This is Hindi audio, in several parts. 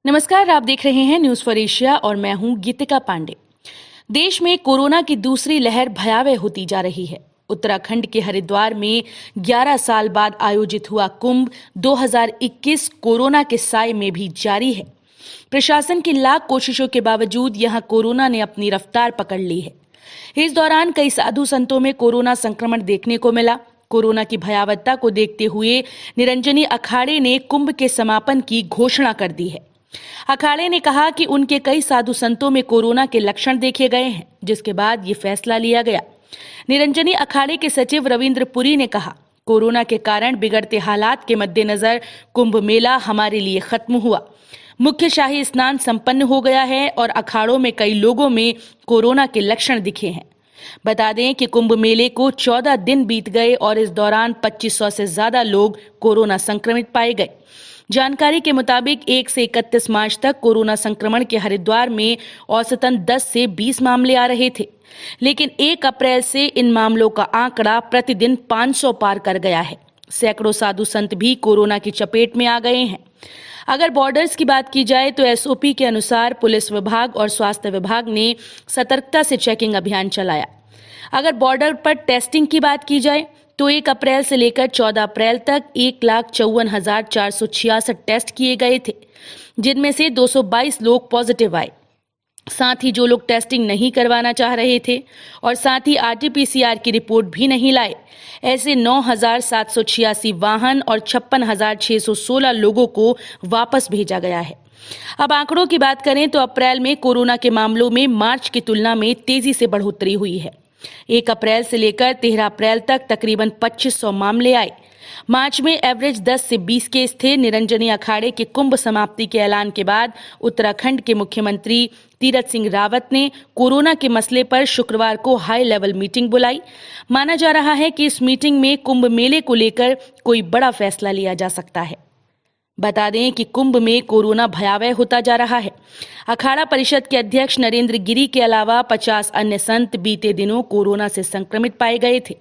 नमस्कार, आप देख रहे हैं न्यूज फॉर एशिया और मैं हूं गीतिका पांडे। देश में कोरोना की दूसरी लहर भयावह होती जा रही है। उत्तराखंड के हरिद्वार में 11 साल बाद आयोजित हुआ कुंभ 2021 कोरोना के साए में भी जारी है। प्रशासन की लाख कोशिशों के बावजूद यहां कोरोना ने अपनी रफ्तार पकड़ ली है। इस दौरान कई साधु संतों में कोरोना संक्रमण देखने को मिला। कोरोना की भयावहता को देखते हुए निरंजनी अखाड़े ने कुंभ के समापन की घोषणा कर दी है। अखाड़े ने कहा कि उनके कई साधु संतों में कोरोना के लक्षण देखे गए हैं, जिसके बाद ये फैसला लिया गया। निरंजनी अखाड़े के सचिव रविंद्र पुरी ने कहा, कोरोना के कारण बिगड़ते हालात के मद्देनजर कुंभ मेला हमारे लिए खत्म हुआ। मुख्य शाही स्नान संपन्न हो गया है और अखाड़ों में कई लोगों में कोरोना के लक्षण दिखे हैं। बता दें कि कुंभ मेले को 14 दिन बीत गए और इस दौरान 2500 से ज्यादा लोग कोरोना संक्रमित पाए गए। जानकारी के मुताबिक 1 से 31 मार्च तक कोरोना संक्रमण के हरिद्वार में औसतन 10 से 20 मामले आ रहे थे, लेकिन 1 अप्रैल से इन मामलों का आंकड़ा प्रतिदिन 500 पार कर गया है। सैकड़ों साधु संत भी कोरोना की चपेट में आ गए हैं। अगर बॉर्डर्स की बात की जाए तो एसओपी के अनुसार पुलिस विभाग और स्वास्थ्य विभाग ने सतर्कता से चेकिंग अभियान चलाया। अगर बॉर्डर पर टेस्टिंग की बात की जाए तो 1 अप्रैल से लेकर 14 अप्रैल तक 1,54,466 टेस्ट किए गए थे, जिनमें से 222 लोग पॉजिटिव आए। साथ ही जो लोग टेस्टिंग नहीं करवाना चाह रहे थे और साथ ही आरटीपीसीआर की रिपोर्ट भी नहीं लाए, ऐसे 9,786 वाहन और 56,616 लोगों को वापस भेजा गया है। अब आंकड़ों की बात करें तो अप्रैल में कोरोना के मामलों में मार्च की तुलना में तेजी से बढ़ोतरी हुई है। 1 अप्रैल से लेकर 13 अप्रैल तक तकरीबन 2500 मामले आए। मार्च में एवरेज 10 से 20 केस थे। निरंजनी अखाड़े के कुंभ समाप्ति के ऐलान के बाद उत्तराखंड के मुख्यमंत्री तीरथ सिंह रावत ने कोरोना के मसले पर शुक्रवार को हाई लेवल मीटिंग बुलाई। माना जा रहा है कि इस मीटिंग में कुंभ मेले को लेकर कोई बड़ा फैसला लिया जा सकता है। बता दें कि कुंभ में कोरोना भयावह होता जा रहा है। अखाड़ा परिषद के अध्यक्ष नरेंद्र गिरी के अलावा 50 अन्य संत बीते दिनों कोरोना से संक्रमित पाए गए थे।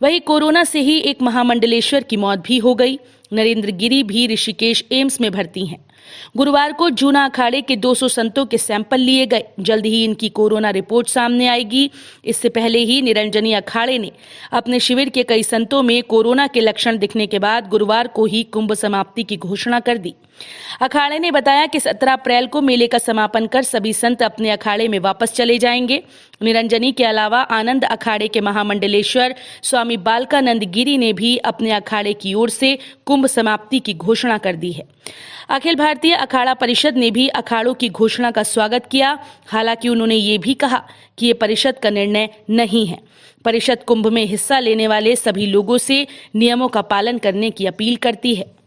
वहीं कोरोना से ही एक महामंडलेश्वर की मौत भी हो गई। नरेंद्र गिरी भी ऋषिकेश एम्स में भर्ती हैं। गुरुवार को जूना अखाड़े के 200 संतों के सैंपल लिए गए। जल्द ही इनकी कोरोना रिपोर्ट सामने आएगी। इससे पहले ही निरंजनी अखाड़े ने अपने शिविर के कई संतों में कोरोना के लक्षण दिखने के बाद गुरुवार को ही कुंभ समाप्ति की घोषणा कर दी। अखाड़े ने बताया कि 17 अप्रैल को मेले का समापन कर सभी संत अपने अखाड़े में वापस चले जाएंगे। निरंजनी के अलावा आनंद अखाड़े के महामंडलेश्वर स्वामी बालकानंद गिरी ने भी अपने अखाड़े की ओर से कुंभ समाप्ति की घोषणा कर दी है। अखिल भारतीय अखाड़ा परिषद ने भी अखाड़ों की घोषणा का स्वागत किया। हालांकि उन्होंने ये भी कहा कि ये परिषद का निर्णय नहीं है। परिषद कुंभ में हिस्सा लेने वाले सभी लोगों से नियमों का पालन करने की अपील करती है।